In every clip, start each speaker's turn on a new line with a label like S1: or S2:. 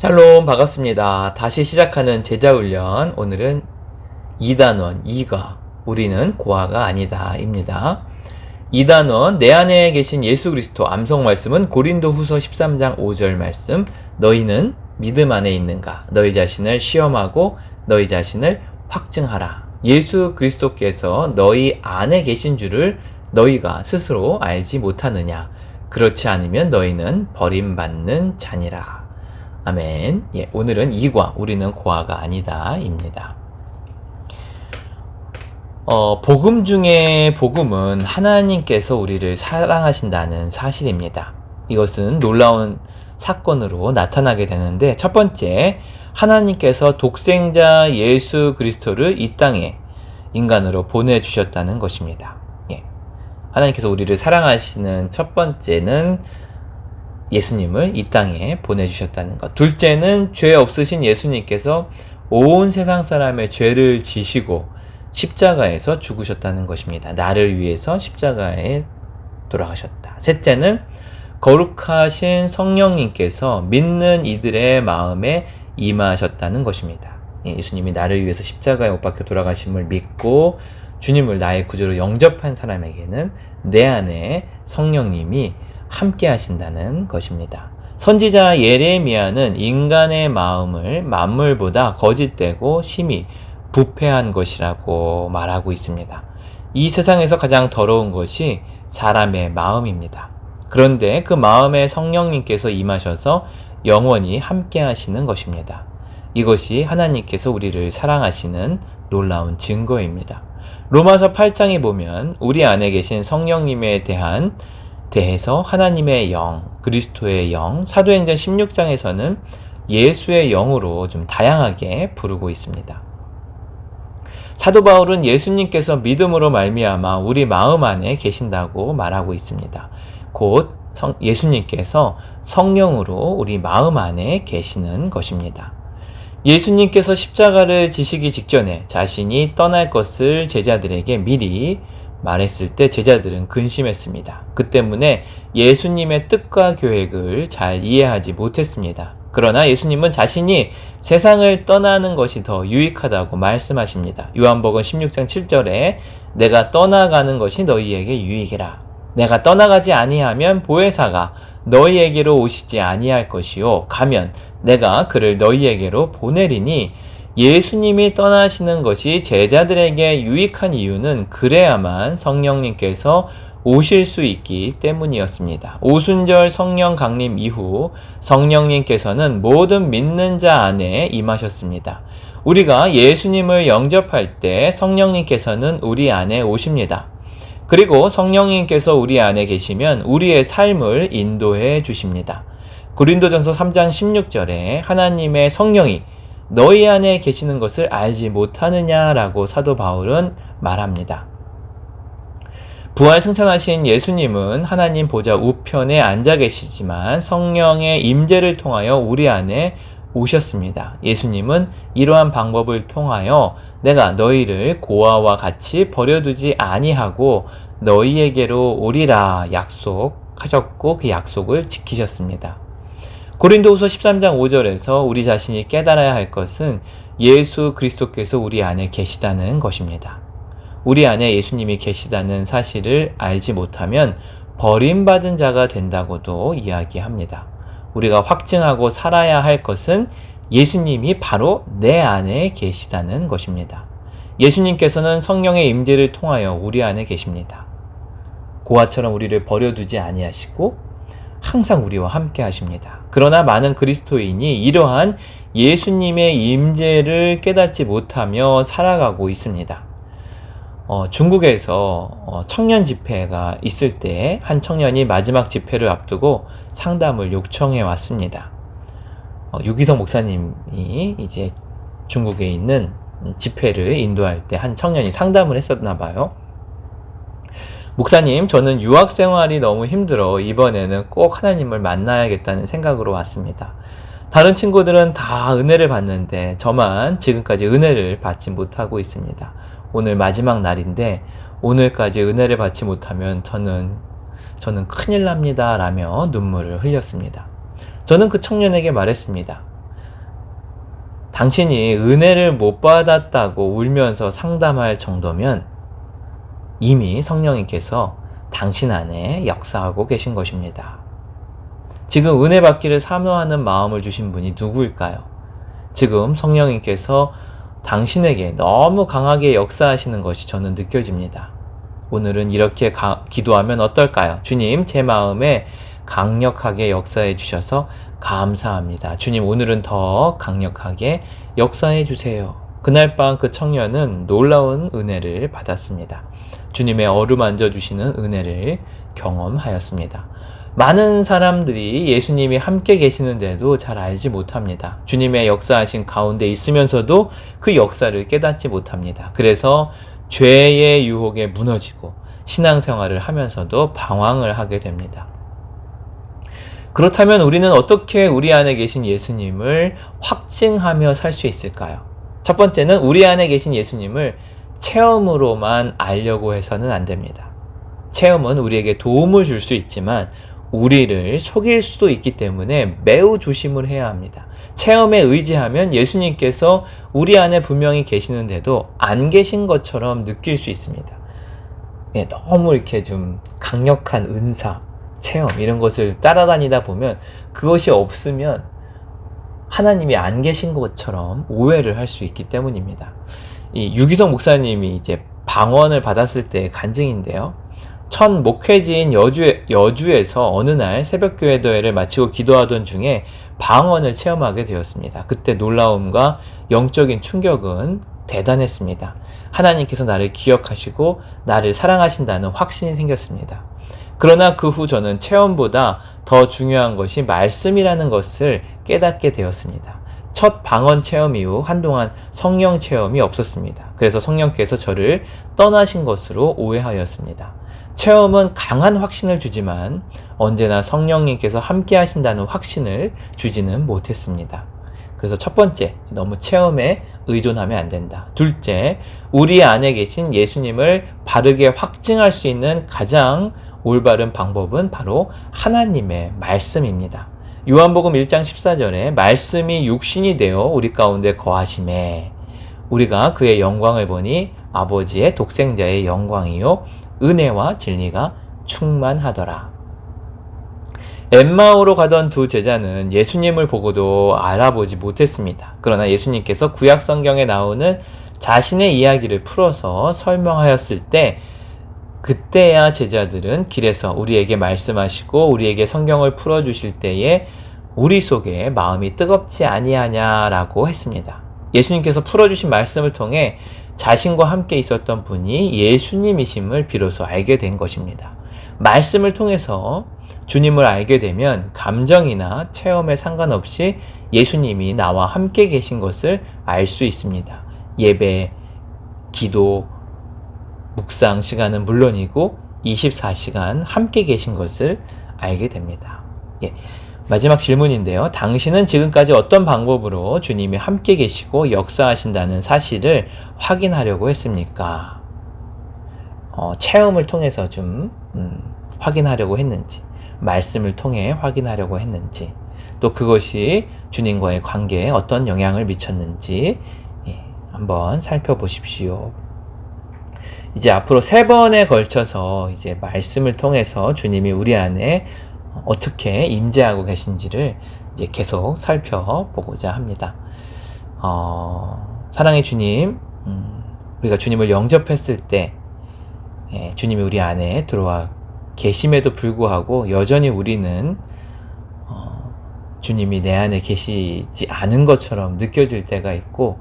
S1: 샬롬 반갑습니다. 다시 시작하는 제자훈련. 오늘은 2단원 2가 우리는 고아가 아니다 입니다. 2단원 내 안에 계신 예수 그리스도 암송 말씀은 고린도 후서 13장 5절 말씀. 너희는 믿음 안에 있는가? 너희 자신을 시험하고 너희 자신을 확증하라. 예수 그리스도께서 너희 안에 계신 줄을 너희가 스스로 알지 못하느냐? 그렇지 않으면 너희는 버림받는 자니라. 아멘. 오늘은 이과, 우리는 고아가 아니다 입니다. 복음 중에 복음은 하나님께서 우리를 사랑하신다는 사실입니다. 이것은 놀라운 사건으로 나타나게 되는데, 첫 번째, 하나님께서 독생자 예수 그리스도를 이 땅에 인간으로 보내주셨다는 것입니다. 하나님께서 우리를 사랑하시는 첫 번째는 예수님을 이 땅에 보내주셨다는 것. 둘째는 죄 없으신 예수님께서 온 세상 사람의 죄를 지시고 십자가에서 죽으셨다는 것입니다. 나를 위해서 십자가에 돌아가셨다. 셋째는 거룩하신 성령님께서 믿는 이들의 마음에 임하셨다는 것입니다. 예수님이 나를 위해서 십자가에 못 박혀 돌아가심을 믿고 주님을 나의 구주로 영접한 사람에게는 내 안에 성령님이 함께 하신다는 것입니다. 선지자 예레미야는 인간의 마음을 만물보다 거짓되고 심히 부패한 것이라고 말하고 있습니다. 이 세상에서 가장 더러운 것이 사람의 마음입니다. 그런데 그 마음에 성령님께서 임하셔서 영원히 함께 하시는 것입니다. 이것이 하나님께서 우리를 사랑하시는 놀라운 증거입니다. 로마서 8장에 보면 우리 안에 계신 성령님에 대해서 하나님의 영, 그리스도의 영, 사도행전 16장에서는 예수의 영으로 좀 다양하게 부르고 있습니다. 사도 바울은 예수님께서 믿음으로 말미암아 우리 마음 안에 계신다고 말하고 있습니다. 곧 예수님께서 성령으로 우리 마음 안에 계시는 것입니다. 예수님께서 십자가를 지시기 직전에 자신이 떠날 것을 제자들에게 미리 말했을 때 제자들은 근심했습니다. 그 때문에 예수님의 뜻과 계획을 잘 이해하지 못했습니다. 그러나 예수님은 자신이 세상을 떠나는 것이 더 유익하다고 말씀하십니다. 요한복음 16장 7절에 내가 떠나가는 것이 너희에게 유익이라. 내가 떠나가지 아니하면 보혜사가 너희에게로 오시지 아니할 것이요 가면 내가 그를 너희에게로 보내리니. 예수님이 떠나시는 것이 제자들에게 유익한 이유는 그래야만 성령님께서 오실 수 있기 때문이었습니다. 오순절 성령 강림 이후 성령님께서는 모든 믿는 자 안에 임하셨습니다. 우리가 예수님을 영접할 때 성령님께서는 우리 안에 오십니다. 그리고 성령님께서 우리 안에 계시면 우리의 삶을 인도해 주십니다. 고린도전서 3장 16절에 하나님의 성령이 너희 안에 계시는 것을 알지 못하느냐라고 사도 바울은 말합니다. 부활 승천하신 예수님은 하나님 보좌 우편에 앉아 계시지만 성령의 임재를 통하여 우리 안에 오셨습니다. 예수님은 이러한 방법을 통하여 내가 너희를 고아와 같이 버려두지 아니하고 너희에게로 오리라 약속하셨고 그 약속을 지키셨습니다. 고린도후서 13장 5절에서 우리 자신이 깨달아야 할 것은 예수 그리스도께서 우리 안에 계시다는 것입니다. 우리 안에 예수님이 계시다는 사실을 알지 못하면 버림받은 자가 된다고도 이야기합니다. 우리가 확증하고 살아야 할 것은 예수님이 바로 내 안에 계시다는 것입니다. 예수님께서는 성령의 임재를 통하여 우리 안에 계십니다. 고아처럼 우리를 버려두지 아니하시고 항상 우리와 함께 하십니다. 그러나 많은 그리스도인이 이러한 예수님의 임재를 깨닫지 못하며 살아가고 있습니다. 중국에서 청년 집회가 있을 때 한 청년이 마지막 집회를 앞두고 상담을 요청해 왔습니다. 유기성 목사님이 이제 중국에 있는 집회를 인도할 때 한 청년이 상담을 했었나 봐요. 목사님, 저는 유학 생활이 너무 힘들어 이번에는 꼭 하나님을 만나야겠다는 생각으로 왔습니다. 다른 친구들은 다 은혜를 받는데 저만 지금까지 은혜를 받지 못하고 있습니다. 오늘 마지막 날인데 오늘까지 은혜를 받지 못하면 저는 큰일 납니다 라며 눈물을 흘렸습니다. 저는 그 청년에게 말했습니다. 당신이 은혜를 못 받았다고 울면서 상담할 정도면 이미 성령님께서 당신 안에 역사하고 계신 것입니다. 지금 은혜 받기를 사모하는 마음을 주신 분이 누구일까요? 지금 성령님께서 당신에게 너무 강하게 역사하시는 것이 저는 느껴집니다. 오늘은 이렇게 기도하면 어떨까요? 주님, 제 마음에 강력하게 역사해 주셔서 감사합니다. 주님, 오늘은 더 강력하게 역사해 주세요. 그날 밤 그 청년은 놀라운 은혜를 받았습니다. 주님의 어루만져 주시는 은혜를 경험하였습니다. 많은 사람들이 예수님이 함께 계시는데도 잘 알지 못합니다. 주님의 역사하신 가운데 있으면서도 그 역사를 깨닫지 못합니다. 그래서 죄의 유혹에 무너지고 신앙생활을 하면서도 방황을 하게 됩니다. 그렇다면 우리는 어떻게 우리 안에 계신 예수님을 확증하며 살 수 있을까요? 첫 번째는 우리 안에 계신 예수님을 체험으로만 알려고 해서는 안 됩니다. 체험은 우리에게 도움을 줄 수 있지만 우리를 속일 수도 있기 때문에 매우 조심을 해야 합니다. 체험에 의지하면 예수님께서 우리 안에 분명히 계시는데도 안 계신 것처럼 느낄 수 있습니다. 너무 이렇게 좀 강력한 은사, 체험 이런 것을 따라다니다 보면 그것이 없으면 하나님이 안 계신 것처럼 오해를 할 수 있기 때문입니다. 이 유기성 목사님이 이제 방언을 받았을 때의 간증인데요. 첫 목회지인 여주에서 어느 날 새벽교회 대회를 마치고 기도하던 중에 방언을 체험하게 되었습니다. 그때 놀라움과 영적인 충격은 대단했습니다. 하나님께서 나를 기억하시고 나를 사랑하신다는 확신이 생겼습니다. 그러나 그 후 저는 체험보다 더 중요한 것이 말씀이라는 것을 깨닫게 되었습니다. 첫 방언 체험 이후 한동안 성령 체험이 없었습니다. 그래서 성령께서 저를 떠나신 것으로 오해하였습니다. 체험은 강한 확신을 주지만 언제나 성령님께서 함께 하신다는 확신을 주지는 못했습니다. 그래서 첫 번째, 너무 체험에 의존하면 안 된다. 둘째, 우리 안에 계신 예수님을 바르게 확증할 수 있는 가장 올바른 방법은 바로 하나님의 말씀입니다. 요한복음 1장 14절에 말씀이 육신이 되어 우리 가운데 거하심에 우리가 그의 영광을 보니 아버지의 독생자의 영광이요 은혜와 진리가 충만하더라. 엠마오로 가던 두 제자는 예수님을 보고도 알아보지 못했습니다. 그러나 예수님께서 구약 성경에 나오는 자신의 이야기를 풀어서 설명하였을 때 그때야 제자들은 길에서 우리에게 말씀하시고 우리에게 성경을 풀어주실 때에 우리 속에 마음이 뜨겁지 아니하냐라고 했습니다. 예수님께서 풀어주신 말씀을 통해 자신과 함께 있었던 분이 예수님이심을 비로소 알게 된 것입니다. 말씀을 통해서 주님을 알게 되면 감정이나 체험에 상관없이 예수님이 나와 함께 계신 것을 알 수 있습니다. 예배, 기도, 묵상 시간은 물론이고 24시간 함께 계신 것을 알게 됩니다. 마지막 질문인데요. 당신은 지금까지 어떤 방법으로 주님이 함께 계시고 역사하신다는 사실을 확인하려고 했습니까? 체험을 통해서 좀 확인하려고 했는지, 말씀을 통해 확인하려고 했는지, 또 그것이 주님과의 관계에 어떤 영향을 미쳤는지 한번 살펴보십시오. 이제 앞으로 3번에 걸쳐서 이제 말씀을 통해서 주님이 우리 안에 어떻게 임재하고 계신지를 이제 계속 살펴보고자 합니다. 사랑의 주님, 우리가 주님을 영접했을 때 주님이 우리 안에 들어와 계심에도 불구하고 여전히 우리는 주님이 내 안에 계시지 않은 것처럼 느껴질 때가 있고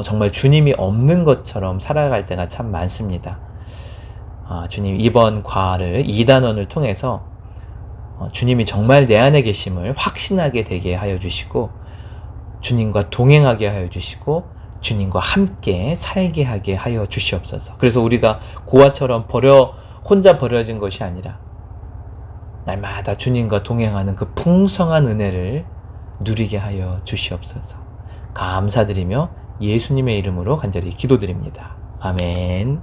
S1: 정말 주님이 없는 것처럼 살아갈 때가 참 많습니다. 주님, 이번 과를 2단원을 통해서 주님이 정말 내 안에 계심을 확신하게 되게 하여 주시고 주님과 동행하게 하여 주시고 주님과 함께 살게 하게 하여 주시옵소서. 그래서 우리가 고아처럼 혼자 버려진 것이 아니라 날마다 주님과 동행하는 그 풍성한 은혜를 누리게 하여 주시옵소서. 감사드리며 예수님의 이름으로 간절히 기도드립니다. 아멘.